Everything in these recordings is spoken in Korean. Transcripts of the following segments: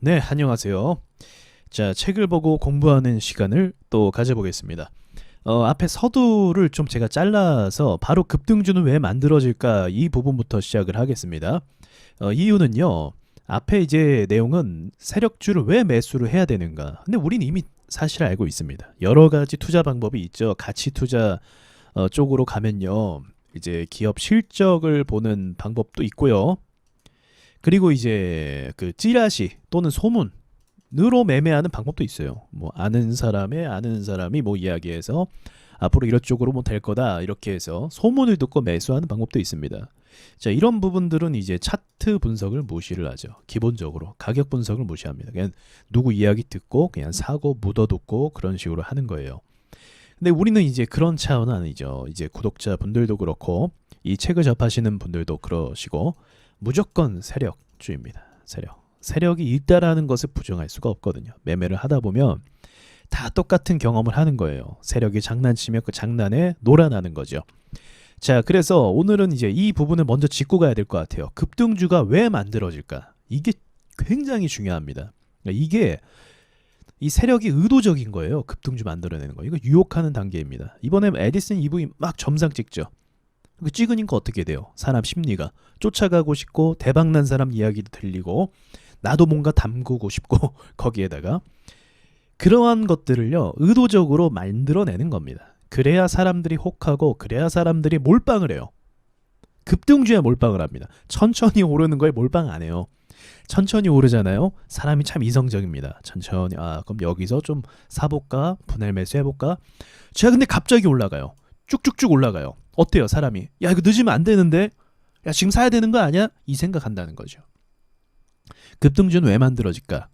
네, 안녕하세요. 자, 책을 보고 공부하는 시간을 또 가져보겠습니다. 앞에 서두를 좀 제가 잘라서 바로 급등주는 왜 만들어질까 이 부분부터 시작을 하겠습니다. 이유는요. 앞에 이제 내용은 세력주를 왜 매수를 해야 되는가. 근데 우린 이미 사실 알고 있습니다. 여러 가지 투자 방법이 있죠. 가치 투자 쪽으로 가면요. 이제 기업 실적을 보는 방법도 있고요. 그리고 이제 그 찌라시 또는 소문으로 매매하는 방법도 있어요. 뭐 아는 사람의 아는 사람이 뭐 이야기해서 앞으로 이런 쪽으로 뭐 될 거다 이렇게 해서 소문을 듣고 매수하는 방법도 있습니다. 자, 이런 부분들은 이제 차트 분석을 무시를 하죠. 기본적으로 가격 분석을 무시합니다. 그냥 누구 이야기 듣고 그냥 사고 묻어두고 그런 식으로 하는 거예요. 근데 우리는 이제 그런 차원은 아니죠. 이제 구독자분들도 그렇고 이 책을 접하시는 분들도 그러시고 무조건 세력주입니다. 세력이 있다라는 것을 부정할 수가 없거든요. 매매를 하다 보면 다 똑같은 경험을 하는 거예요. 세력이 장난치면 그 장난에 놀아나는 거죠. 자, 그래서 오늘은 이제 이 부분을 먼저 짚고 가야 될 것 같아요. 급등주가 왜 만들어질까? 이게 굉장히 중요합니다. 이게 이 세력이 의도적인 거예요. 급등주 만들어내는 거. 이거 유혹하는 단계입니다. 이번에 에디슨 EV 막 점상 찍죠. 찍으니까 어떻게 돼요? 사람 심리가 쫓아가고 싶고 대박난 사람 이야기도 들리고 나도 뭔가 담그고 싶고 거기에다가 그러한 것들을요 의도적으로 만들어내는 겁니다. 그래야 사람들이 혹하고 그래야 사람들이 몰빵을 해요. 급등주에 몰빵을 합니다. 천천히 오르는 거에 몰빵 안 해요. 천천히 오르잖아요. 사람이 참 이성적입니다. 천천히 그럼 여기서 좀 사볼까? 분할 매수 해볼까? 제가 근데 갑자기 올라가요. 쭉쭉쭉 올라가요. 어때요 사람이? 야 이거 늦으면 안 되는데? 야 지금 사야 되는 거 아니야? 이 생각한다는 거죠. 급등주는 왜 만들어질까?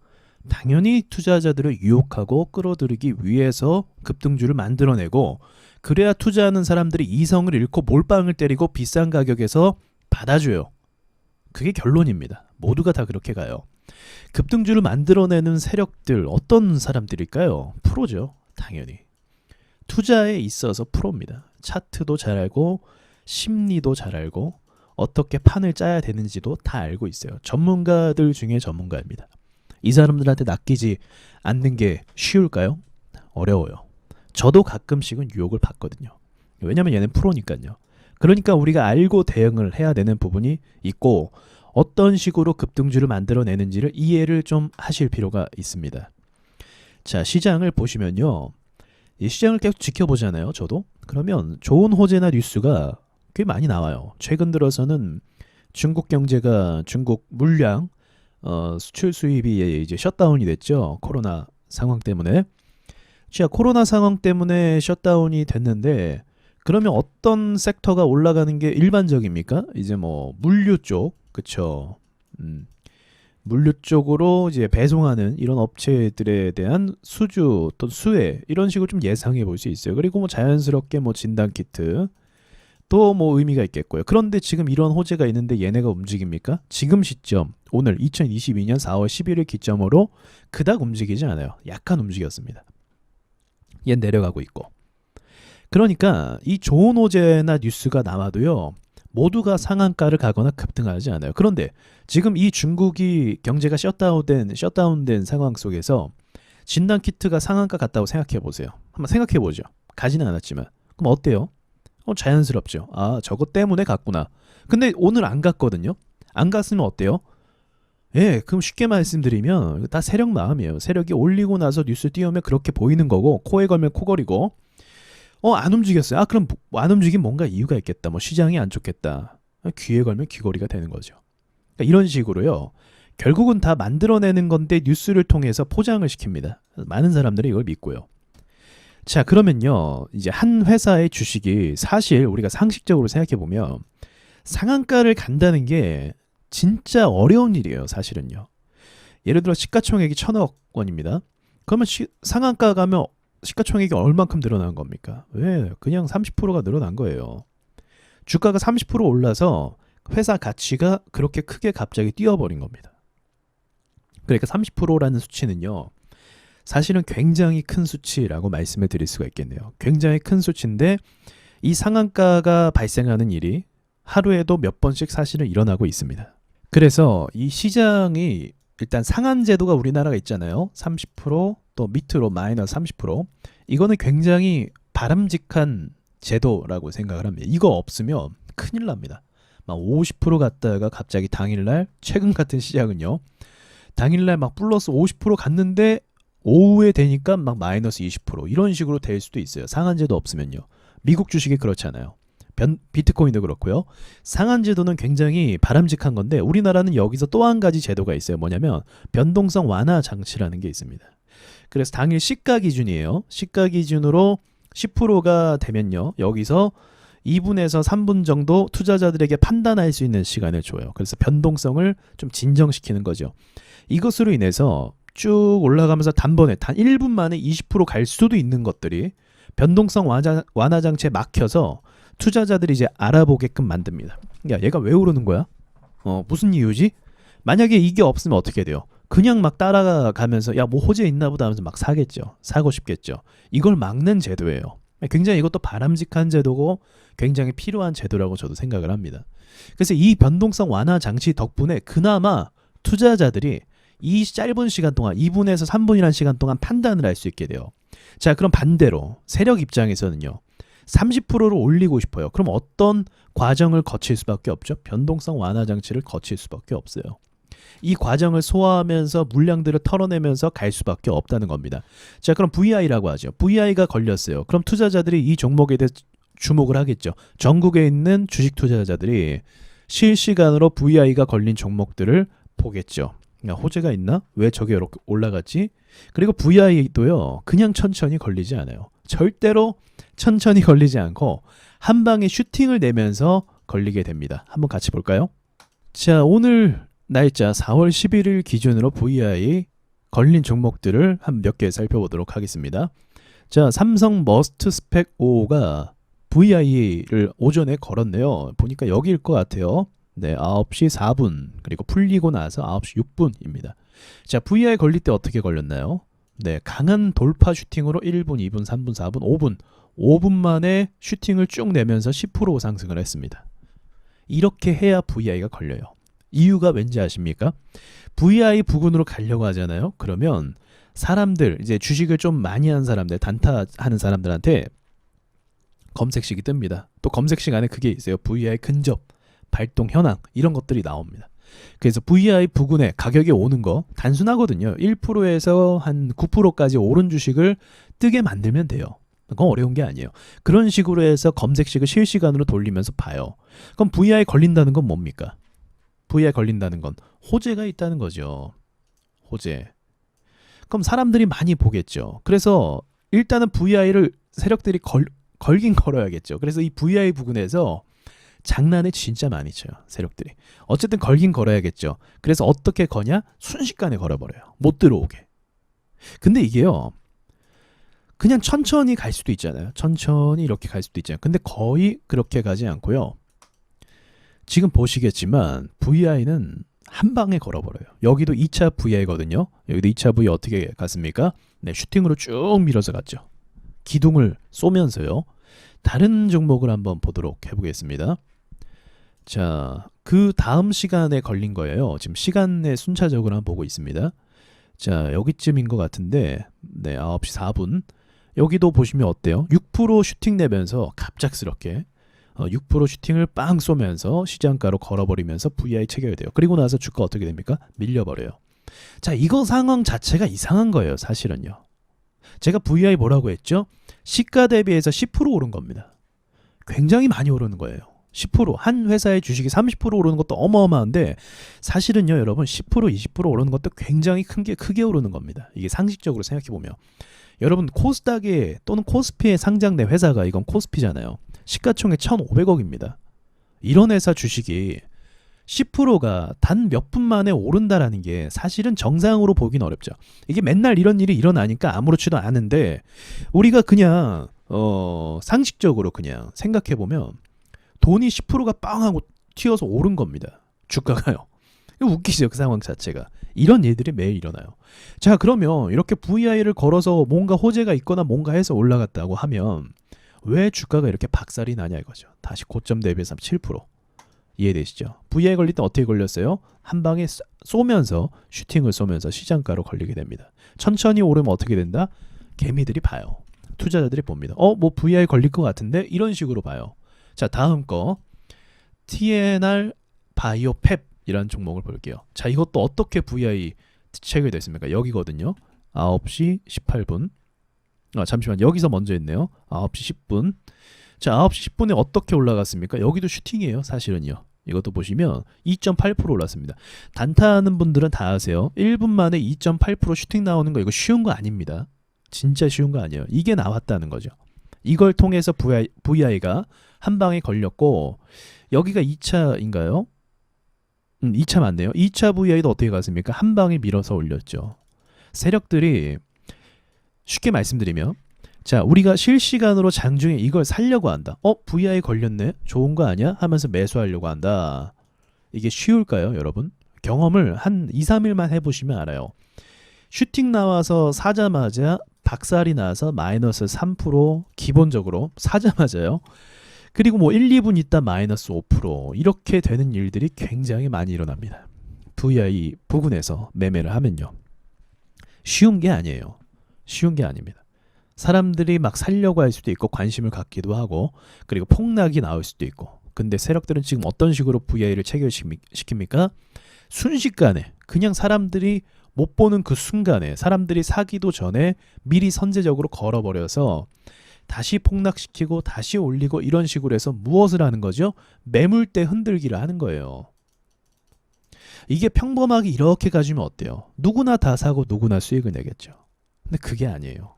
당연히 투자자들을 유혹하고 끌어들이기 위해서 급등주를 만들어내고 그래야 투자하는 사람들이 이성을 잃고 몰빵을 때리고 비싼 가격에서 받아줘요. 그게 결론입니다. 모두가 다 그렇게 가요. 급등주를 만들어내는 세력들 어떤 사람들일까요? 프로죠. 당연히. 투자에 있어서 프로입니다. 차트도 잘 알고 심리도 잘 알고 어떻게 판을 짜야 되는지도 다 알고 있어요. 전문가들 중에 전문가입니다. 이 사람들한테 낚이지 않는 게 쉬울까요? 어려워요. 저도 가끔씩은 유혹을 받거든요. 왜냐면 얘는 프로니까요. 그러니까 우리가 알고 대응을 해야 되는 부분이 있고 어떤 식으로 급등주를 만들어내는지를 이해를 좀 하실 필요가 있습니다. 자, 시장을 보시면요. 이 시장을 계속 지켜보잖아요. 저도. 그러면 좋은 호재나 뉴스가 꽤 많이 나와요. 최근 들어서는 중국 경제가 중국 물량 수출 수입이 이제 셧다운이 됐죠. 코로나 상황 때문에. 자, 코로나 상황 때문에 셧다운이 됐는데 그러면 어떤 섹터가 올라가는 게 일반적입니까? 이제 뭐 물류 쪽, 그쵸? 물류 쪽으로 이제 배송하는 이런 업체들에 대한 수주 또 수혜 이런 식으로 좀 예상해 볼 수 있어요. 그리고 뭐 자연스럽게 뭐 진단 키트 또 뭐 의미가 있겠고요. 그런데 지금 이런 호재가 있는데 얘네가 움직입니까? 지금 시점 오늘 2022년 4월 11일 기점으로 그닥 움직이지 않아요. 약간 움직였습니다. 얘 내려가고 있고. 그러니까 이 좋은 호재나 뉴스가 나와도요. 모두가 상한가를 가거나 급등하지 않아요. 그런데 지금 이 중국이 경제가 셧다운된 상황 속에서 진단키트가 상한가 갔다고 생각해 보세요. 한번 생각해 보죠. 가지는 않았지만. 그럼 어때요? 자연스럽죠. 저거 때문에 갔구나. 근데 오늘 안 갔거든요. 안 갔으면 어때요? 예, 그럼 쉽게 말씀드리면 다 세력 마음이에요. 세력이 올리고 나서 뉴스 띄우면 그렇게 보이는 거고 코에 걸면 코걸이고 안 움직였어요. 그럼 안 움직이면 뭔가 이유가 있겠다. 뭐 시장이 안 좋겠다. 귀에 걸면 귀걸이가 되는 거죠. 그러니까 이런 식으로요. 결국은 다 만들어내는 건데 뉴스를 통해서 포장을 시킵니다. 많은 사람들이 이걸 믿고요. 자, 그러면요. 이제 한 회사의 주식이 사실 우리가 상식적으로 생각해 보면 상한가를 간다는 게 진짜 어려운 일이에요. 사실은요. 예를 들어 시가총액이 1,000억 원입니다. 그러면 상한가 가면 시가총액이 얼만큼 늘어난 겁니까? 왜? 그냥 30%가 늘어난 거예요. 주가가 30% 올라서 회사 가치가 그렇게 크게 갑자기 뛰어버린 겁니다. 그러니까 30%라는 수치는요. 사실은 굉장히 큰 수치라고 말씀을 드릴 수가 있겠네요. 굉장히 큰 수치인데 이 상한가가 발생하는 일이 하루에도 몇 번씩 사실은 일어나고 있습니다. 그래서 이 시장이 일단 상한 제도가 우리나라가 있잖아요. 30%또 밑으로 마이너스 30%. 이거는 굉장히 바람직한 제도라고 생각을 합니다. 이거 없으면 큰일 납니다. 막 50% 갔다가 갑자기 당일날 최근 같은 시장은요. 당일날 막 플러스 50% 갔는데 오후에 되니까 막 마이너스 20% 이런 식으로 될 수도 있어요. 상한제도 없으면요. 미국 주식이 그렇잖아요. 비트코인도 그렇고요. 상한제도는 굉장히 바람직한 건데 우리나라는 여기서 또 한 가지 제도가 있어요. 뭐냐면 변동성 완화 장치라는 게 있습니다. 그래서 당일 시가 기준이에요. 시가 기준으로 10%가 되면요. 여기서 2분에서 3분 정도 투자자들에게 판단할 수 있는 시간을 줘요. 그래서 변동성을 좀 진정시키는 거죠. 이것으로 인해서 쭉 올라가면서 단번에 단 1분 만에 20%갈 수도 있는 것들이 변동성 완화 장치에 막혀서 투자자들이 이제 알아보게끔 만듭니다. 야, 얘가 왜 오르는 거야? 무슨 이유지? 만약에 이게 없으면 어떻게 돼요? 그냥 막 따라가면서 야, 뭐 호재 있나 보다 하면서 막 사겠죠. 사고 싶겠죠. 이걸 막는 제도예요. 굉장히 이것도 바람직한 제도고 굉장히 필요한 제도라고 저도 생각을 합니다. 그래서 이 변동성 완화 장치 덕분에 그나마 투자자들이 이 짧은 시간 동안 2분에서 3분이라는 시간 동안 판단을 할 수 있게 돼요. 자, 그럼 반대로 세력 입장에서는요. 30%를 올리고 싶어요. 그럼 어떤 과정을 거칠 수밖에 없죠? 변동성 완화 장치를 거칠 수밖에 없어요. 이 과정을 소화하면서 물량들을 털어내면서 갈 수밖에 없다는 겁니다. 자, 그럼 VI라고 하죠. VI가 걸렸어요. 그럼 투자자들이 이 종목에 대해 주목을 하겠죠. 전국에 있는 주식 투자자들이 실시간으로 VI가 걸린 종목들을 보겠죠. 야, 호재가 있나? 왜 저게 이렇게 올라갔지? 그리고 VI도요. 그냥 천천히 걸리지 않아요. 절대로 천천히 걸리지 않고 한 방에 슈팅을 내면서 걸리게 됩니다. 한번 같이 볼까요? 자, 오늘 날짜 4월 11일 기준으로 VI 걸린 종목들을 한 몇 개 살펴보도록 하겠습니다. 자, 삼성 머스트 스펙 5가 VI를 오전에 걸었네요. 보니까 여기일 것 같아요. 네, 9시 4분 그리고 풀리고 나서 9시 6분입니다. 자, VI 걸릴 때 어떻게 걸렸나요? 네, 강한 돌파 슈팅으로 1분, 2분, 3분, 4분, 5분 만에 슈팅을 쭉 내면서 10% 상승을 했습니다. 이렇게 해야 VI가 걸려요. 이유가 왠지 아십니까? VI 부근으로 가려고 하잖아요. 그러면 사람들, 이제 주식을 좀 많이 한 사람들, 단타하는 사람들한테 검색식이 뜹니다. 또 검색식 안에 그게 있어요. VI 근접, 발동 현황 이런 것들이 나옵니다. 그래서 VI 부근에 가격이 오는 거 단순하거든요. 1%에서 한 9%까지 오른 주식을 뜨게 만들면 돼요. 그건 어려운 게 아니에요. 그런 식으로 해서 검색식을 실시간으로 돌리면서 봐요. 그럼 VI 걸린다는 건 뭡니까? VI 걸린다는 건 호재가 있다는 거죠. 호재. 그럼 사람들이 많이 보겠죠. 그래서 일단은 VI를 세력들이 걸긴 걸어야겠죠. 그래서 이 VI 부근에서 장난을 진짜 많이 쳐요. 세력들이. 어쨌든 걸긴 걸어야겠죠. 그래서 어떻게 거냐? 순식간에 걸어버려요. 못 들어오게. 근데 이게요. 그냥 천천히 갈 수도 있잖아요. 천천히 이렇게 갈 수도 있잖아요. 근데 거의 그렇게 가지 않고요. 지금 보시겠지만 VI는 한 방에 걸어버려요. 여기도 2차 VI거든요. 여기도 2차 VI 어떻게 갔습니까? 네, 슈팅으로 쭉 밀어서 갔죠. 기둥을 쏘면서요. 다른 종목을 한번 보도록 해보겠습니다. 자, 그 다음 시간에 걸린 거예요. 지금 시간의 순차적으로 한번 보고 있습니다. 자, 여기쯤인 것 같은데 네, 9시 4분 여기도 보시면 어때요? 6% 슈팅 내면서 갑작스럽게 6% 슈팅을 빵 쏘면서 시장가로 걸어버리면서 VI 체결돼요. 그리고 나서 주가 어떻게 됩니까? 밀려버려요. 자, 이거 상황 자체가 이상한 거예요. 사실은요. 제가 VI 뭐라고 했죠? 시가 대비해서 10% 오른 겁니다. 굉장히 많이 오르는 거예요. 10%. 한 회사의 주식이 30% 오르는 것도 어마어마한데 사실은요, 여러분 10% 20% 오르는 것도 굉장히 크게 오르는 겁니다. 이게 상식적으로 생각해 보면 여러분 코스닥에 또는 코스피에 상장된 회사가 이건 코스피잖아요. 시가총액 1,500억입니다. 이런 회사 주식이 10%가 단 몇 분 만에 오른다라는 게 사실은 정상으로 보긴 어렵죠. 이게 맨날 이런 일이 일어나니까 아무렇지도 않은데 우리가 그냥 상식적으로 그냥 생각해 보면 돈이 10%가 빵 하고 튀어서 오른 겁니다. 주가가요. 웃기죠, 그 상황 자체가. 이런 일들이 매일 일어나요. 자, 그러면 이렇게 VI를 걸어서 뭔가 호재가 있거나 뭔가 해서 올라갔다고 하면 왜 주가가 이렇게 박살이 나냐 이거죠. 다시 고점 대비해서 7%. 이해되시죠? VI 걸릴 때 어떻게 걸렸어요? 한 방에 쏘면서 슈팅을 쏘면서 시장가로 걸리게 됩니다. 천천히 오르면 어떻게 된다? 개미들이 봐요. 투자자들이 봅니다. 뭐 VI 걸릴 것 같은데 이런 식으로 봐요. 자, 다음 거 TNR 바이오펩이라는 종목을 볼게요. 자, 이것도 어떻게 VI 체결됐습니까? 여기거든요. 9시 18분. 잠시만, 여기서 먼저 했네요. 9시 10분. 자, 9시 10분에 어떻게 올라갔습니까? 여기도 슈팅이에요, 사실은요. 이것도 보시면 2.8% 올랐습니다. 단타하는 분들은 다 아세요. 1분 만에 2.8% 슈팅 나오는 거 이거 쉬운 거 아닙니다. 진짜 쉬운 거 아니에요. 이게 나왔다는 거죠. 이걸 통해서 VI가 한 방에 걸렸고, 여기가 2차인가요? 2차 맞네요. 2차 VI도 어떻게 갔습니까? 한 방에 밀어서 올렸죠. 세력들이 쉽게 말씀드리면, 자, 우리가 실시간으로 장중에 이걸 살려고 한다. VI 걸렸네? 좋은 거 아니야? 하면서 매수하려고 한다. 이게 쉬울까요, 여러분? 경험을 한 2, 3일만 해보시면 알아요. 슈팅 나와서 사자마자 박살이 나서 마이너스 3% 기본적으로 사자마자요. 그리고 뭐 1, 2분 있다 마이너스 5% 이렇게 되는 일들이 굉장히 많이 일어납니다. VI 부근에서 매매를 하면요. 쉬운 게 아니에요. 쉬운 게 아닙니다. 사람들이 막 살려고 할 수도 있고 관심을 갖기도 하고 그리고 폭락이 나올 수도 있고 근데 세력들은 지금 어떤 식으로 VI를 체결시킵니까? 순식간에 그냥 사람들이 못 보는 그 순간에 사람들이 사기도 전에 미리 선제적으로 걸어버려서 다시 폭락시키고 다시 올리고 이런 식으로 해서 무엇을 하는 거죠? 매물대 흔들기를 하는 거예요. 이게 평범하게 이렇게 가지면 어때요? 누구나 다 사고 누구나 수익을 내겠죠. 근데 그게 아니에요.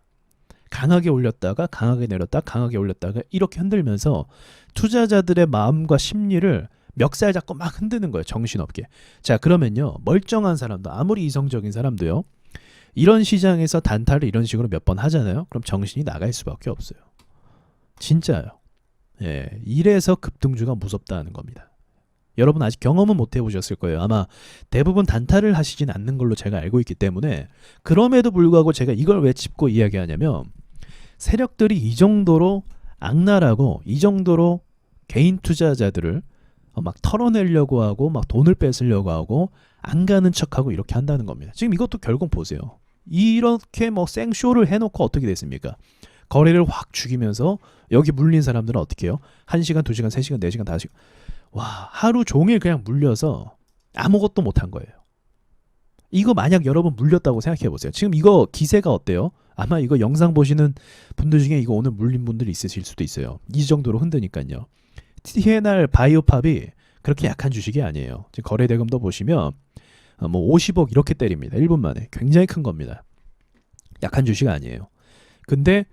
강하게 올렸다가 강하게 내렸다 강하게 올렸다가 이렇게 흔들면서 투자자들의 마음과 심리를 멱살 잡고 막 흔드는 거예요. 정신없게. 자, 그러면요. 멀쩡한 사람도 아무리 이성적인 사람도요. 이런 시장에서 단타를 이런 식으로 몇 번 하잖아요. 그럼 정신이 나갈 수밖에 없어요. 진짜요. 예, 이래서 급등주가 무섭다는 겁니다. 여러분 아직 경험은 못 해보셨을 거예요. 아마 대부분 단타를 하시진 않는 걸로 제가 알고 있기 때문에 그럼에도 불구하고 제가 이걸 왜 짚고 이야기하냐면 세력들이 이 정도로 악랄하고 이 정도로 개인 투자자들을 막 털어내려고 하고 막 돈을 뺏으려고 하고 안 가는 척하고 이렇게 한다는 겁니다. 지금 이것도 결국 보세요. 이렇게 뭐 생쇼를 해놓고 어떻게 됐습니까? 거래를 확 죽이면서 여기 물린 사람들은 어떻게 해요? 1시간, 2시간, 3시간, 4시간, 5시간 와, 하루 종일 그냥 물려서 아무것도 못한 거예요. 이거 만약 여러분 물렸다고 생각해 보세요. 지금 이거 기세가 어때요? 아마 이거 영상 보시는 분들 중에 이거 오늘 물린 분들이 있으실 수도 있어요. 이 정도로 흔드니까요. TNR 바이오팝이 그렇게 약한 주식이 아니에요. 지금 거래대금도 보시면 뭐 50억 이렇게 때립니다. 1분 만에. 굉장히 큰 겁니다. 약한 주식 아니에요. 근데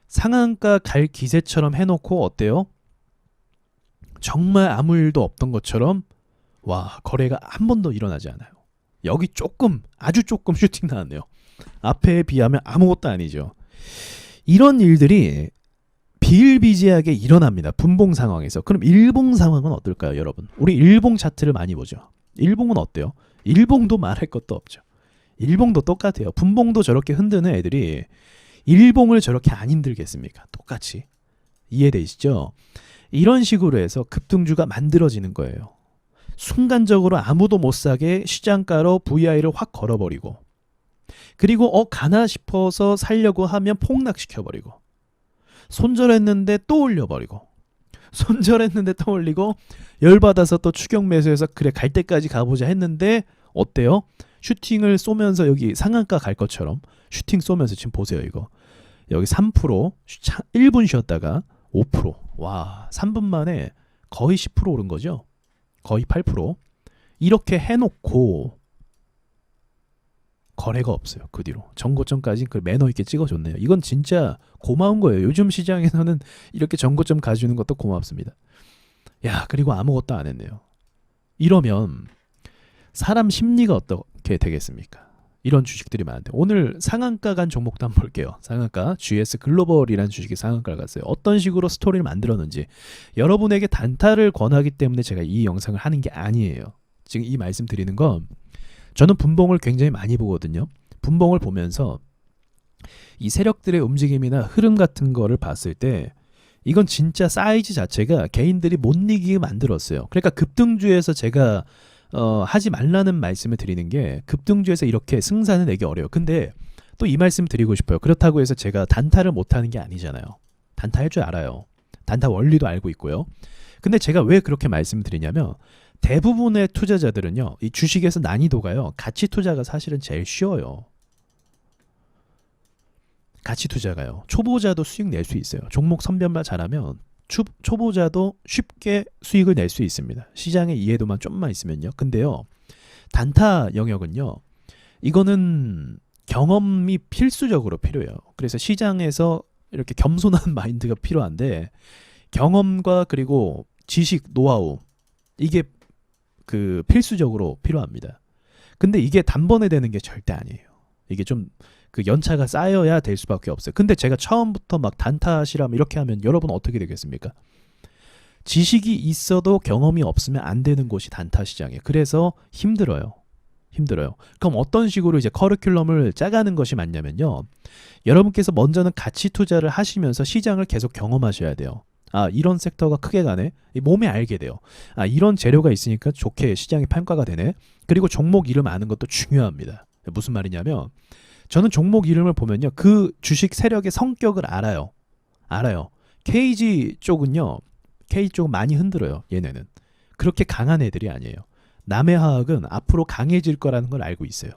상한가 갈 기세처럼 해놓고 어때요? 정말 아무 일도 없던 것처럼 와, 거래가 한 번도 일어나지 않아요. 여기 조금 아주 조금 슈팅 나왔네요. 앞에 비하면 아무것도 아니죠. 이런 일들이 비일비재하게 일어납니다. 분봉 상황에서. 그럼 일봉 상황은 어떨까요, 여러분? 우리 일봉 차트를 많이 보죠. 일봉은 어때요? 일봉도 말할 것도 없죠. 일봉도 똑같아요. 분봉도 저렇게 흔드는 애들이 일봉을 저렇게 안 힘들겠습니까? 똑같이. 이해되시죠? 이런 식으로 해서 급등주가 만들어지는 거예요. 순간적으로 아무도 못 사게 시장가로 VI를 확 걸어버리고 그리고 가나 싶어서 살려고 하면 폭락시켜버리고 손절했는데 또 올려버리고 손절했는데 또 올리고 열받아서 또 추격 매수해서 그래 갈 때까지 가보자 했는데 어때요? 슈팅을 쏘면서 여기 상한가 갈 것처럼 슈팅 쏘면서 지금 보세요. 이거 여기 3% 1분 쉬었다가 5% 와 3분 만에 거의 10% 오른 거죠. 거의 8% 이렇게 해놓고 거래가 없어요. 그 뒤로 전고점까지 그 매너 있게 찍어줬네요. 이건 진짜 고마운 거예요. 요즘 시장에서는 이렇게 전고점 가주는 것도 고맙습니다. 야, 그리고 아무것도 안 했네요. 이러면 사람 심리가 어떻게 되겠습니까? 이런 주식들이 많은데 오늘 상한가 간 종목도 한번 볼게요. 상한가 GS 글로벌이라는 주식이 상한가를 갔어요. 어떤 식으로 스토리를 만들었는지 여러분에게 단타를 권하기 때문에 제가 이 영상을 하는 게 아니에요. 지금 이 말씀 드리는 건 저는 분봉을 굉장히 많이 보거든요. 분봉을 보면서 이 세력들의 움직임이나 흐름 같은 거를 봤을 때 이건 진짜 사이즈 자체가 개인들이 못 이기게 만들었어요. 그러니까 급등주에서 제가 하지 말라는 말씀을 드리는 게 급등주에서 이렇게 승산을 내기 어려워요. 근데 또 이 말씀 드리고 싶어요. 그렇다고 해서 제가 단타를 못하는 게 아니잖아요. 단타 할 줄 알아요. 단타 원리도 알고 있고요. 근데 제가 왜 그렇게 말씀드리냐면 대부분의 투자자들은요. 이 주식에서 난이도가요. 가치 투자가 사실은 제일 쉬워요. 가치 투자가요. 초보자도 수익 낼 수 있어요. 종목 선별만 잘하면 초보자도 쉽게 수익을 낼 수 있습니다. 시장의 이해도만 좀만 있으면요. 근데요. 단타 영역은요. 이거는 경험이 필수적으로 필요해요. 그래서 시장에서 이렇게 겸손한 마인드가 필요한데 경험과 그리고 지식, 노하우 이게 그 필수적으로 필요합니다. 근데 이게 단번에 되는 게 절대 아니에요. 이게 좀 그 연차가 쌓여야 될 수밖에 없어요. 근데 제가 처음부터 막 단타시람 이렇게 하면 여러분 어떻게 되겠습니까? 지식이 있어도 경험이 없으면 안 되는 곳이 단타 시장이에요. 그래서 힘들어요. 그럼 어떤 식으로 이제 커리큘럼을 짜가는 것이 맞냐면요. 여러분께서 먼저는 가치 투자를 하시면서 시장을 계속 경험하셔야 돼요. 아, 이런 섹터가 크게 가네. 몸에 알게 돼요. 아, 이런 재료가 있으니까 좋게 시장이 평가가 되네. 그리고 종목 이름 아는 것도 중요합니다. 무슨 말이냐면 저는 종목 이름을 보면요. 그 주식 세력의 성격을 알아요. KG 쪽은요. K 쪽은 많이 흔들어요. 얘네는. 그렇게 강한 애들이 아니에요. 남해화학은 앞으로 강해질 거라는 걸 알고 있어요.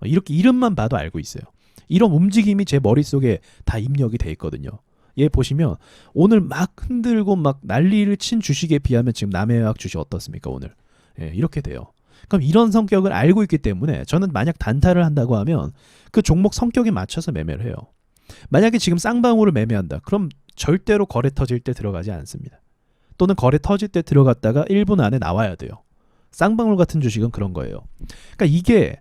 이렇게 이름만 봐도 알고 있어요. 이런 움직임이 제 머릿속에 다 입력이 돼 있거든요. 얘 보시면 오늘 막 흔들고 막 난리를 친 주식에 비하면 지금 남해화학 주식 어떻습니까 오늘? 예, 이렇게 돼요. 그럼 이런 성격을 알고 있기 때문에 저는 만약 단타를 한다고 하면 그 종목 성격에 맞춰서 매매를 해요. 만약에 지금 쌍방울을 매매한다. 그럼 절대로 거래 터질 때 들어가지 않습니다. 또는 거래 터질 때 들어갔다가 1분 안에 나와야 돼요. 쌍방울 같은 주식은 그런 거예요. 그러니까 이게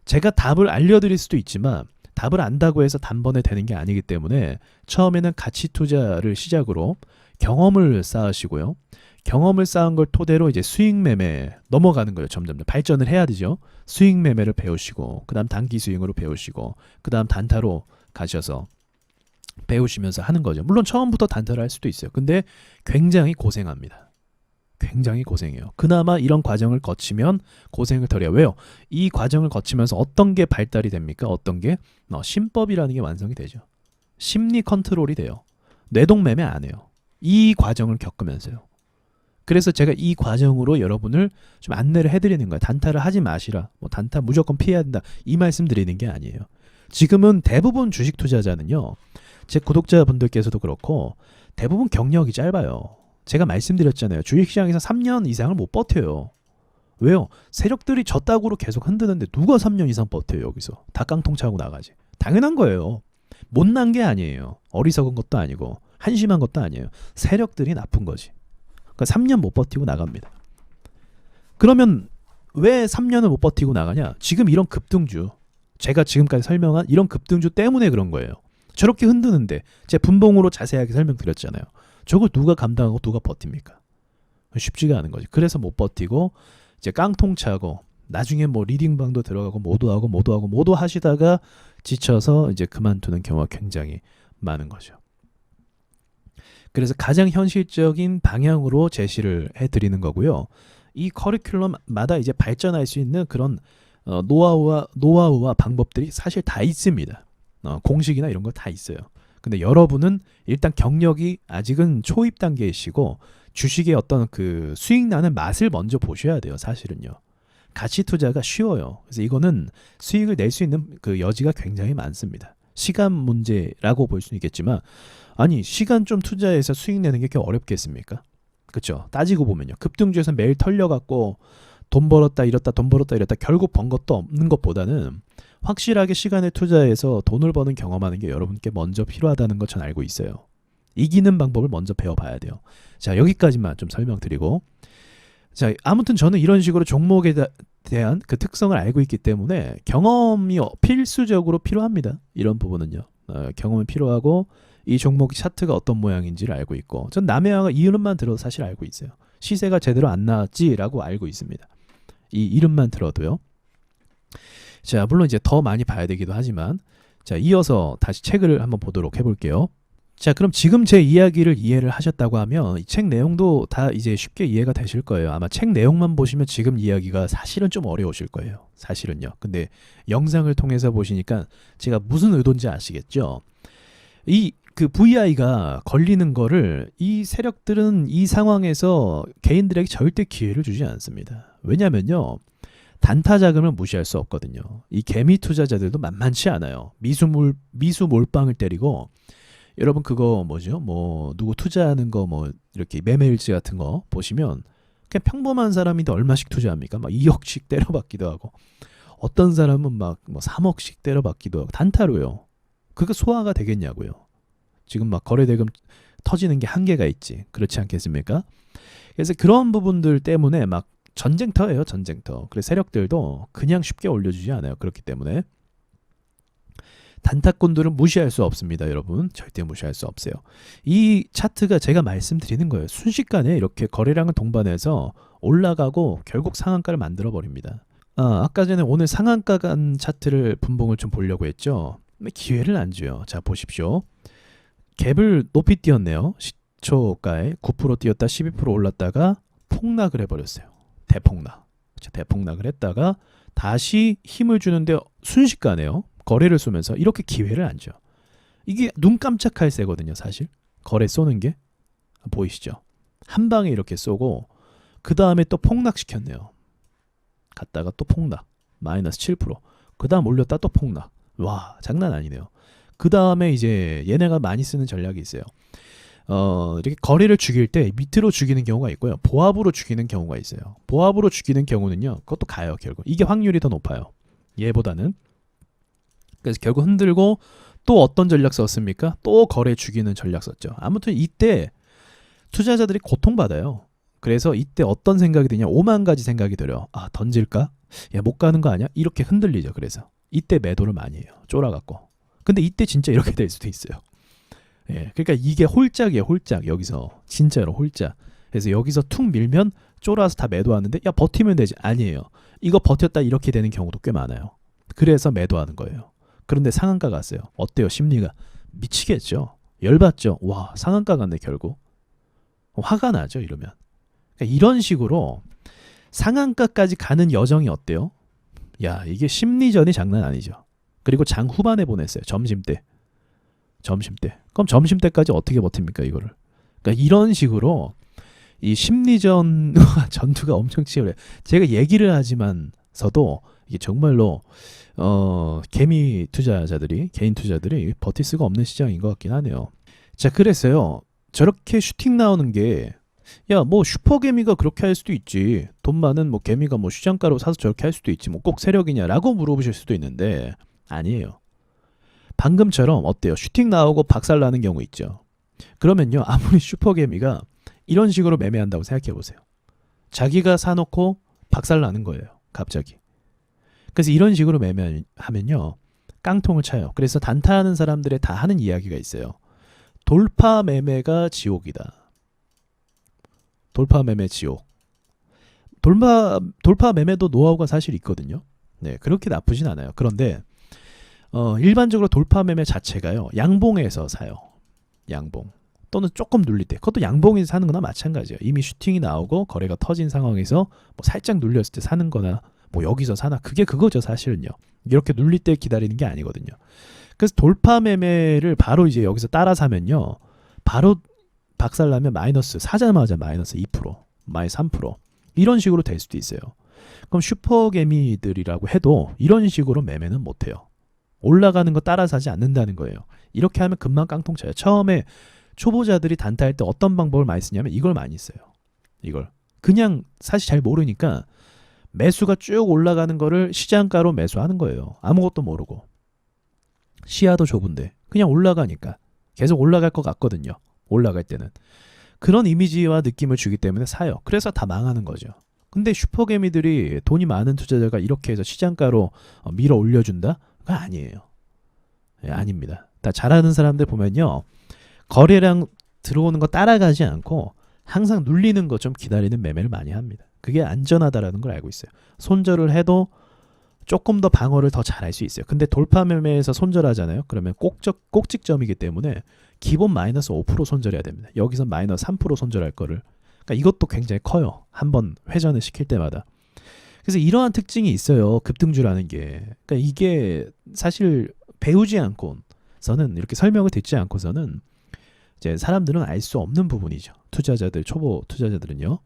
제가 답을 알려드릴 수도 있지만 답을 안다고 해서 단번에 되는 게 아니기 때문에 처음에는 가치 투자를 시작으로 경험을 쌓으시고요. 경험을 쌓은 걸 토대로 이제 수익 매매 넘어가는 거예요. 점점 발전을 해야 되죠. 수익 매매를 배우시고 그다음 단기 스윙으로 배우시고 그다음 단타로 가셔서 배우시면서 하는 거죠. 물론 처음부터 단타를 할 수도 있어요. 근데 굉장히 고생합니다. 굉장히 고생해요. 그나마 이런 과정을 거치면 고생을 덜 해요. 왜요? 이 과정을 거치면서 어떤 게 발달이 됩니까? 어떤 게? 심법이라는 게 완성이 되죠. 심리 컨트롤이 돼요. 뇌동매매 안 해요. 이 과정을 겪으면서요. 그래서 제가 이 과정으로 여러분을 좀 안내를 해드리는 거예요. 단타를 하지 마시라. 뭐 단타 무조건 피해야 된다. 이 말씀 드리는 게 아니에요. 지금은 대부분 주식 투자자는요. 제 구독자분들께서도 그렇고 대부분 경력이 짧아요. 제가 말씀드렸잖아요. 주식시장에서 3년 이상을 못 버텨요. 왜요? 세력들이 저따구로 계속 흔드는데 누가 3년 이상 버텨요 여기서. 다 깡통 차고 나가지. 당연한 거예요. 못난 게 아니에요. 어리석은 것도 아니고 한심한 것도 아니에요. 세력들이 나쁜 거지. 그러니까 3년 못 버티고 나갑니다. 그러면 왜 3년을 못 버티고 나가냐? 지금 이런 급등주, 제가 지금까지 설명한 이런 급등주 때문에 그런 거예요. 저렇게 흔드는데 제 분봉으로 자세하게 설명드렸잖아요. 저걸 누가 감당하고 누가 버팁니까? 쉽지가 않은 거지. 그래서 못 버티고 이제 깡통 차고 나중에 뭐 리딩방도 들어가고 모두 하시다가 지쳐서 이제 그만두는 경우가 굉장히 많은 거죠. 그래서 가장 현실적인 방향으로 제시를 해드리는 거고요. 이 커리큘럼마다 이제 발전할 수 있는 그런 노하우와 방법들이 사실 다 있습니다. 공식이나 이런 거 다 있어요. 근데 여러분은 일단 경력이 아직은 초입 단계이시고 주식의 어떤 그 수익 나는 맛을 먼저 보셔야 돼요. 사실은요. 가치 투자가 쉬워요. 그래서 이거는 수익을 낼 수 있는 그 여지가 굉장히 많습니다. 시간 문제라고 볼 수는 있겠지만 아니 시간 좀 투자해서 수익 내는 게 그렇게 어렵겠습니까? 그렇죠? 따지고 보면요. 급등주에서 매일 털려갖고 돈 벌었다 잃었다 결국 번 것도 없는 것보다는 확실하게 시간을 투자해서 돈을 버는 경험하는 게 여러분께 먼저 필요하다는 걸 전 알고 있어요. 이기는 방법을 먼저 배워봐야 돼요. 자, 여기까지만 좀 설명드리고 자, 아무튼 저는 이런 식으로 종목에 대한 그 특성을 알고 있기 때문에 경험이 필수적으로 필요합니다. 이런 부분은요. 경험이 필요하고 이 종목 차트가 어떤 모양인지를 알고 있고 전 남해화가 이 이름만 들어도 사실 알고 있어요. 시세가 제대로 안 나왔지라고 알고 있습니다. 이 이름만 들어도요. 자, 물론 이제 더 많이 봐야 되기도 하지만 자, 이어서 다시 책을 한번 보도록 해볼게요. 자, 그럼 지금 제 이야기를 이해를 하셨다고 하면 이 책 내용도 다 이제 쉽게 이해가 되실 거예요. 아마 책 내용만 보시면 지금 이야기가 사실은 좀 어려우실 거예요. 사실은요. 근데 영상을 통해서 보시니까 제가 무슨 의도인지 아시겠죠? 이 그 VI가 걸리는 거를 이 세력들은 이 상황에서 개인들에게 절대 기회를 주지 않습니다. 왜냐면요. 단타 자금을 무시할 수 없거든요. 이 개미 투자자들도 만만치 않아요. 미수 몰빵을 때리고 여러분 그거 뭐죠? 뭐 누구 투자하는 거 뭐 이렇게 매매일지 같은 거 보시면 그냥 평범한 사람인데 얼마씩 투자합니까? 막 2억씩 때려박기도 하고 어떤 사람은 막 뭐 3억씩 때려박기도 하고 단타로요. 그거 소화가 되겠냐고요. 지금 막 거래대금 터지는 게 한계가 있지. 그렇지 않겠습니까? 그래서 그런 부분들 때문에 막 전쟁터예요, 전쟁터. 그래서 세력들도 그냥 쉽게 올려주지 않아요. 그렇기 때문에 단타꾼들은 무시할 수 없습니다, 여러분. 절대 무시할 수 없어요. 이 차트가 제가 말씀드리는 거예요. 순식간에 이렇게 거래량을 동반해서 올라가고 결국 상한가를 만들어 버립니다. 아까 전에 오늘 상한가 간 차트를 분봉을 좀 보려고 했죠. 기회를 안 줘요. 자, 보십시오. 갭을 높이 띄었네요. 시초가에 9% 뛰었다 12% 올랐다가 폭락을 해버렸어요. 대폭락. 대폭락을 했다가 다시 힘을 주는데 순식간에요. 거래를 쏘면서 이렇게 기회를 안 줘. 이게 눈 깜짝할 새거든요, 사실. 거래 쏘는 게 보이시죠? 한 방에 이렇게 쏘고 그 다음에 또 폭락시켰네요. 갔다가 또 폭락. 마이너스 7%. 그 다음 올렸다 또 폭락. 와, 장난 아니네요. 그 다음에 이제 얘네가 많이 쓰는 전략이 있어요. 이렇게 거래를 죽일 때 밑으로 죽이는 경우가 있고요. 보합으로 죽이는 경우가 있어요. 보합으로 죽이는 경우는요. 그것도 가요, 결국. 이게 확률이 더 높아요. 얘보다는. 그래서 결국 흔들고 또 어떤 전략 썼습니까? 또 거래 죽이는 전략 썼죠. 아무튼 이때 투자자들이 고통받아요. 그래서 이때 어떤 생각이 드냐? 5만 가지 생각이 들어요. 아, 던질까? 야, 못 가는 거 아니야? 이렇게 흔들리죠. 그래서 이때 매도를 많이 해요. 쫄아갖고. 근데 이때 진짜 이렇게 될 수도 있어요. 예, 그러니까 이게 홀짝이에요. 홀짝. 여기서 진짜로 홀짝. 그래서 여기서 툭 밀면 쫄아서 다 매도하는데 야, 버티면 되지. 아니에요. 이거 버텼다 이렇게 되는 경우도 꽤 많아요. 그래서 매도하는 거예요. 그런데 상한가 갔어요. 어때요? 심리가 미치겠죠. 열받죠. 와, 상한가 갔네 결국. 화가 나죠. 이러면. 그러니까 이런 식으로 상한가까지 가는 여정이 어때요? 야, 이게 심리전이 장난 아니죠. 그리고 장 후반에 보냈어요. 점심때. 그럼 점심때까지 어떻게 버팁니까 이거를? 그러니까 이런 식으로 이 심리전 전투가 엄청 치열해요. 제가 얘기를 하지만서도 이게 정말로 개미 투자자들이 개인 투자들이 버틸 수가 없는 시장인 것 같긴 하네요. 자, 그래서요. 저렇게 슈팅 나오는 게 야, 뭐 슈퍼개미가 그렇게 할 수도 있지. 돈 많은 뭐 개미가 뭐 시장가로 사서 저렇게 할 수도 있지. 뭐 꼭 세력이냐라고 물어보실 수도 있는데 아니에요. 방금처럼 어때요? 슈팅 나오고 박살 나는 경우 있죠. 그러면요. 아무리 슈퍼개미가 이런 식으로 매매한다고 생각해 보세요. 자기가 사놓고 박살 나는 거예요. 갑자기. 그래서 이런 식으로 매매하면요. 깡통을 차요. 그래서 단타하는 사람들의 다 하는 이야기가 있어요. 돌파 매매가 지옥이다. 돌파 매매 지옥. 돌파 매매도 노하우가 사실 있거든요. 네, 그렇게 나쁘진 않아요. 그런데 일반적으로 돌파 매매 자체가요. 양봉에서 사요. 양봉. 또는 조금 눌릴 때. 그것도 양봉에서 사는 거나 마찬가지예요. 이미 슈팅이 나오고 거래가 터진 상황에서 뭐 살짝 눌렸을 때 사는 거나 뭐 여기서 사나 그게 그거죠, 사실은요. 이렇게 눌릴 때 기다리는 게 아니거든요. 그래서 돌파 매매를 바로 이제 여기서 따라 사면요. 바로 박살나면 마이너스, 사자마자 마이너스 2%, 마이너스 3% 이런 식으로 될 수도 있어요. 그럼 슈퍼개미들이라고 해도 이런 식으로 매매는 못해요. 올라가는 거 따라 사지 않는다는 거예요. 이렇게 하면 금방 깡통 쳐요. 처음에 초보자들이 단타할 때 어떤 방법을 많이 쓰냐면 이걸 많이 써요. 이걸 그냥 사실 잘 모르니까 매수가 쭉 올라가는 거를 시장가로 매수하는 거예요. 아무것도 모르고. 시야도 좁은데 그냥 올라가니까 계속 올라갈 것 같거든요. 올라갈 때는. 그런 이미지와 느낌을 주기 때문에 사요. 그래서 다 망하는 거죠. 근데 슈퍼개미들이 돈이 많은 투자자가 이렇게 해서 시장가로 밀어 올려준다? 그거 아니에요. 예, 아닙니다. 다 잘하는 사람들 보면요. 거래량 들어오는 거 따라가지 않고 항상 눌리는 거 좀 기다리는 매매를 많이 합니다. 그게 안전하다라는 걸 알고 있어요. 손절을 해도 조금 더 방어를 더 잘할 수 있어요. 근데 돌파 매매에서 손절하잖아요. 그러면 꼭직점이기 때문에 기본 마이너스 5% 손절해야 됩니다. 여기서 마이너스 3% 손절할 거를. 그러니까 이것도 굉장히 커요. 한번 회전을 시킬 때마다. 그래서 이러한 특징이 있어요. 급등주라는 게. 그러니까 이게 사실 배우지 않고서는, 이렇게 설명을 듣지 않고서는 이제 사람들은 알 수 없는 부분이죠. 투자자들, 초보 투자자들은요.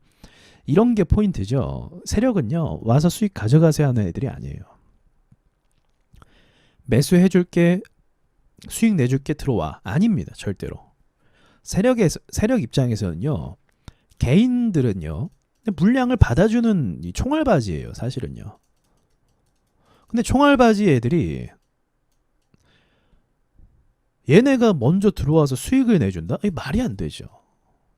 이런 게 포인트죠. 세력은요, 와서 수익 가져가세요 하는 애들이 아니에요. 매수해줄게, 수익 내줄게, 들어와. 아닙니다. 절대로. 세력 입장에서는요, 개인들은요, 물량을 받아주는 이 총알바지예요. 사실은요. 근데 총알바지 애들이 얘네가 먼저 들어와서 수익을 내준다? 이 말이 안 되죠.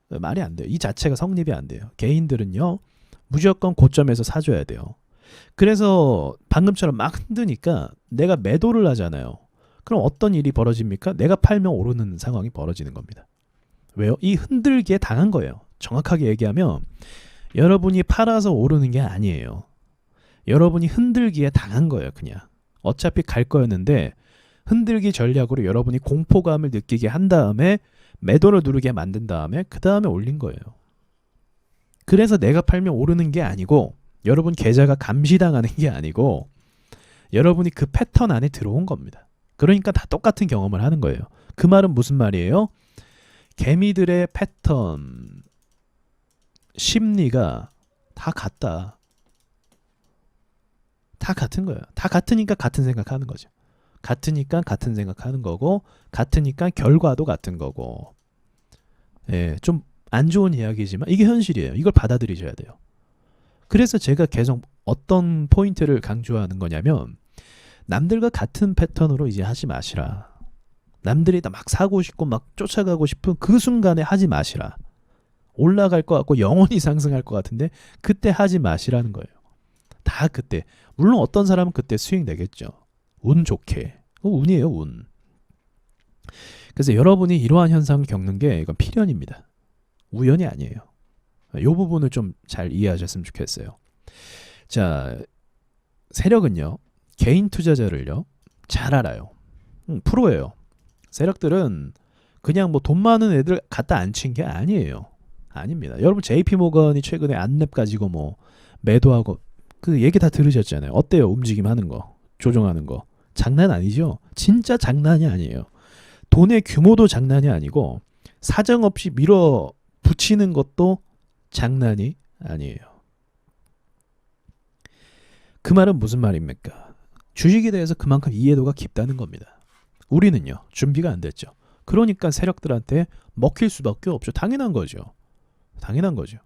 말이 안 돼요. 이 자체가 성립이 안 돼요. 개인들은요, 무조건 고점에서 사줘야 돼요. 그래서 방금처럼 막 흔드니까 내가 매도를 하잖아요. 그럼 어떤 일이 벌어집니까? 내가 팔면 오르는 상황이 벌어지는 겁니다. 왜요? 이 흔들기에 당한 거예요. 정확하게 얘기하면 여러분이 팔아서 오르는 게 아니에요. 여러분이 흔들기에 당한 거예요. 그냥 어차피 갈 거였는데 흔들기 전략으로 여러분이 공포감을 느끼게 한 다음에 매도를 누르게 만든 다음에 그 다음에 올린 거예요. 그래서 내가 팔면 오르는 게 아니고, 여러분 계좌가 감시당하는 게 아니고, 여러분이 그 패턴 안에 들어온 겁니다. 그러니까 다 똑같은 경험을 하는 거예요. 그 말은 무슨 말이에요? 개미들의 패턴, 심리가 다 같다. 다 같은 거예요. 다 같으니까 같은 생각하는 거죠. 같으니까 같은 생각하는 거고, 같으니까 결과도 같은 거고. 예, 좀 안 좋은 이야기지만 이게 현실이에요. 이걸 받아들이셔야 돼요. 그래서 제가 계속 어떤 포인트를 강조하는 거냐면, 남들과 같은 패턴으로 이제 하지 마시라. 남들이 다 막 사고 싶고 막 쫓아가고 싶은 그 순간에 하지 마시라. 올라갈 것 같고 영원히 상승할 것 같은데 그때 하지 마시라는 거예요. 다 그때. 물론 어떤 사람은 그때 수익 내겠죠. 운 좋게. 운이에요, 운. 그래서 여러분이 이러한 현상을 겪는 게 이건 필연입니다. 우연이 아니에요. 이 부분을 좀 잘 이해하셨으면 좋겠어요. 자, 세력은요, 개인 투자자를요, 잘 알아요. 프로예요. 세력들은 그냥 뭐 돈 많은 애들 갖다 앉힌 게 아니에요. 아닙니다. 여러분 JP모건이 최근에 안랩 가지고 뭐 매도하고 그 얘기 다 들으셨잖아요. 어때요? 움직임하는 거, 조종하는 거. 장난 아니죠? 진짜 장난이 아니에요. 돈의 규모도 장난이 아니고 사정없이 밀어붙이는 것도 장난이 아니에요. 그 말은 무슨 말입니까? 주식에 대해서 그만큼 이해도가 깊다는 겁니다. 우리는요, 준비가 안 됐죠. 그러니까 세력들한테 먹힐 수밖에 없죠. 당연한 거죠. 당연한 거죠.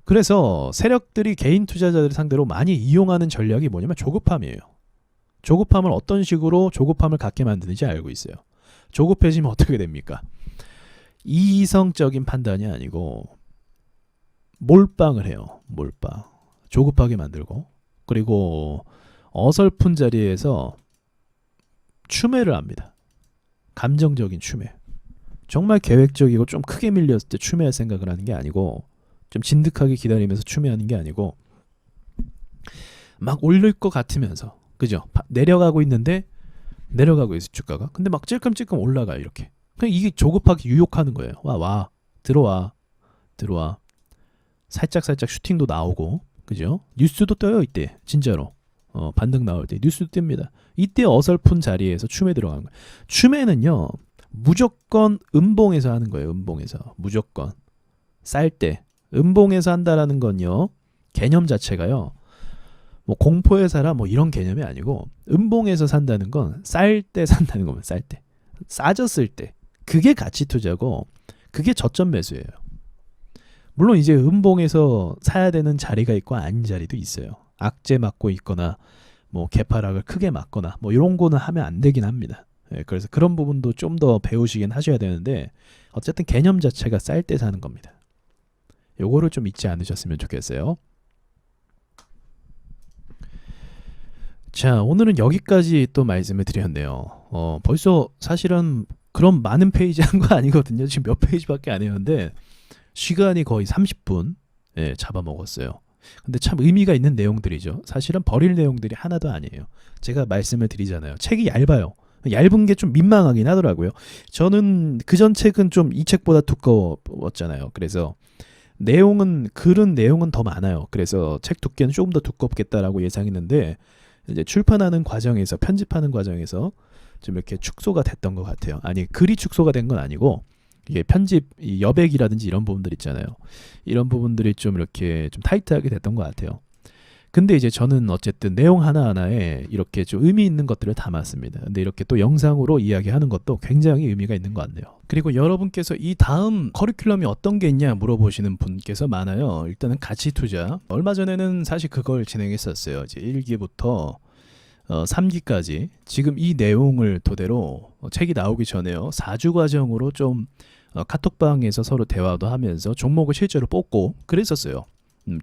그래서 세력들이 개인 투자자들 상대로 많이 이용하는 전략이 뭐냐면 조급함이에요. 조급함을 어떤 식으로 조급함을 갖게 만드는지 알고 있어요. 조급해지면 어떻게 됩니까? 이성적인 판단이 아니고 몰빵을 해요. 몰빵. 조급하게 만들고, 그리고 어설픈 자리에서 추매를 합니다. 감정적인 추매. 정말 계획적이고 좀 크게 밀렸을 때 추매할 생각을 하는 게 아니고, 좀 진득하게 기다리면서 추매하는 게 아니고, 막 올릴 것 같으면서, 그죠? 내려가고 있는데 내려가고 있어 주가가. 근데 막 찔끔찔끔 올라가 이렇게. 그냥 이게 조급하게 유혹하는 거예요. 와 들어와. 살짝 슈팅도 나오고, 그죠? 뉴스도 떠요 이때. 진짜로 반등 나올 때 뉴스도 뜹니다. 이때 어설픈 자리에서 추매 들어가는 거예요. 추매는요, 무조건 음봉에서 하는 거예요. 음봉에서. 무조건 쌀 때 음봉에서 한다라는 건요, 개념 자체가요, 뭐 공포의 사람 뭐 이런 개념이 아니고, 음봉에서 산다는 건 쌀 때 산다는 겁니다. 쌀 때. 싸졌을 때. 그게 가치 투자고, 그게 저점 매수예요. 물론 이제 음봉에서 사야 되는 자리가 있고 아닌 자리도 있어요. 악재 맞고 있거나 뭐 개파락을 크게 맞거나 뭐 이런 거는 하면 안 되긴 합니다. 예, 그래서 그런 부분도 좀 더 배우시긴 하셔야 되는데, 어쨌든 개념 자체가 쌀 때 사는 겁니다. 요거를 좀 잊지 않으셨으면 좋겠어요. 자, 오늘은 여기까지 또 말씀을 드렸네요. 벌써 사실은 그런 많은 페이지 한 거 아니거든요. 지금 몇 페이지밖에 안 했는데 시간이 거의 30분 잡아먹었어요. 근데 참 의미가 있는 내용들이죠. 사실은 버릴 내용들이 하나도 아니에요. 제가 말씀을 드리잖아요. 책이 얇아요. 얇은 게 좀 민망하긴 하더라고요. 저는 그전 책은 좀 이 책보다 두꺼웠잖아요. 그래서 글은 내용은 더 많아요. 그래서 책 두께는 조금 더 두껍겠다라고 예상했는데 이제 출판하는 과정에서 편집하는 과정에서 좀 이렇게 축소가 됐던 것 같아요. 아니 글이 축소가 된 건 아니고 이게 편집 이 여백이라든지 이런 부분들 있잖아요. 이런 부분들이 좀 이렇게 좀 타이트하게 됐던 것 같아요. 근데 이제 저는 어쨌든 내용 하나하나에 이렇게 좀 의미 있는 것들을 담았습니다. 근데 이렇게 또 영상으로 이야기하는 것도 굉장히 의미가 있는 것 같네요. 그리고 여러분께서 이 다음 커리큘럼이 어떤 게 있냐 물어보시는 분께서 많아요. 일단은 가치 투자. 얼마 전에는 사실 그걸 진행했었어요. 이제 1기부터 3기까지 지금 이 내용을 토대로 책이 나오기 전에요. 4주 과정으로 좀 카톡방에서 서로 대화도 하면서 종목을 실제로 뽑고 그랬었어요.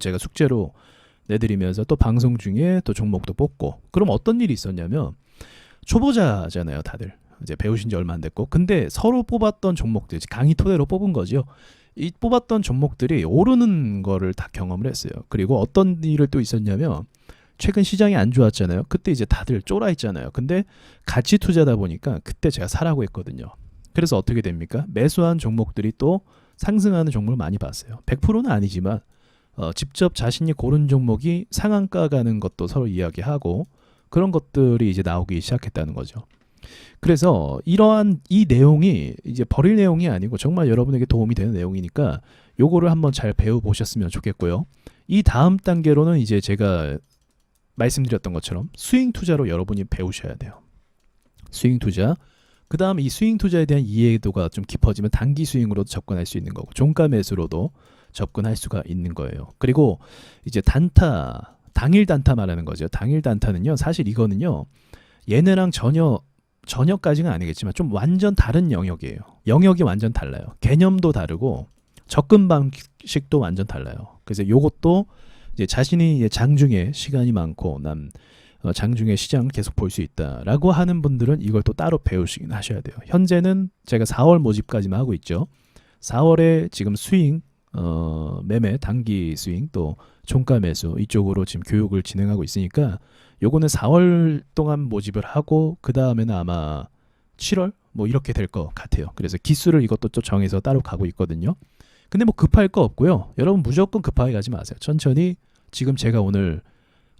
제가 숙제로 내드리면서 또 방송 중에 또 종목도 뽑고. 그럼 어떤 일이 있었냐면 초보자잖아요, 다들. 이제 배우신 지 얼마 안 됐고. 근데 서로 뽑았던 종목들, 강의 토대로 뽑은 거죠. 이 뽑았던 종목들이 오르는 거를 다 경험을 했어요. 그리고 어떤 일을 또 있었냐면 최근 시장이 안 좋았잖아요. 그때 이제 다들 쫄아 있잖아요. 근데 가치 투자다 보니까 그때 제가 사라고 했거든요. 그래서 어떻게 됩니까? 매수한 종목들이 또 상승하는 종목을 많이 봤어요. 100%는 아니지만 직접 자신이 고른 종목이 상한가 가는 것도 서로 이야기하고 그런 것들이 이제 나오기 시작했다는 거죠. 그래서 이러한 이 내용이 이제 버릴 내용이 아니고 정말 여러분에게 도움이 되는 내용이니까 요거를 한번 잘 배워보셨으면 좋겠고요. 이 다음 단계로는 이제 제가 말씀드렸던 것처럼 스윙 투자로 여러분이 배우셔야 돼요. 스윙 투자. 그 다음 이 스윙 투자에 대한 이해도가 좀 깊어지면 단기 스윙으로도 접근할 수 있는 거고 종가 매수로도 접근할 수가 있는 거예요. 그리고 이제 단타, 당일 단타 말하는 거죠. 당일 단타는요. 사실 이거는요. 얘네랑 전혀까지는 아니겠지만 좀 완전 다른 영역이에요. 영역이 완전 달라요. 개념도 다르고 접근 방식도 완전 달라요. 그래서 요것도 이제 자신이 장중에 시간이 많고 장중에 시장을 계속 볼 수 있다라고 하는 분들은 이걸 또 따로 배우시긴 하셔야 돼요. 현재는 제가 4월 모집까지만 하고 있죠. 4월에 지금 스윙 매매, 단기 스윙 또 종가 매수 이쪽으로 지금 교육을 진행하고 있으니까 요거는 4월 동안 모집을 하고 그 다음에는 아마 7월 뭐 이렇게 될 것 같아요. 그래서 기수를 이것도 또 정해서 따로 가고 있거든요. 근데 뭐 급할 거 없고요. 여러분 무조건 급하게 가지 마세요. 천천히 지금 제가 오늘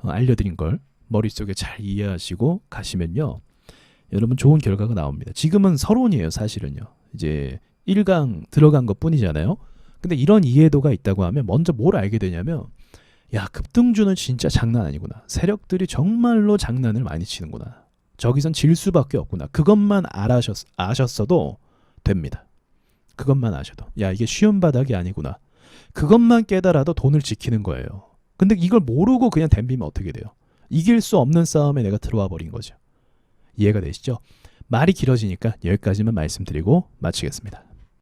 알려드린 걸 머릿속에 잘 이해하시고 가시면요. 여러분 좋은 결과가 나옵니다. 지금은 서론이에요. 사실은요. 이제 1강 들어간 것 뿐이잖아요. 근데 이런 이해도가 있다고 하면 먼저 뭘 알게 되냐면 야 급등주는 진짜 장난 아니구나. 세력들이 정말로 장난을 많이 치는구나. 저기선 질 수밖에 없구나. 그것만 아셨어도 됩니다. 그것만 아셔도 야 이게 쉬운 바닥이 아니구나. 그것만 깨달아도 돈을 지키는 거예요. 근데 이걸 모르고 그냥 덤비면 어떻게 돼요? 이길 수 없는 싸움에 내가 들어와 버린 거죠. 이해가 되시죠? 말이 길어지니까 여기까지만 말씀드리고 마치겠습니다.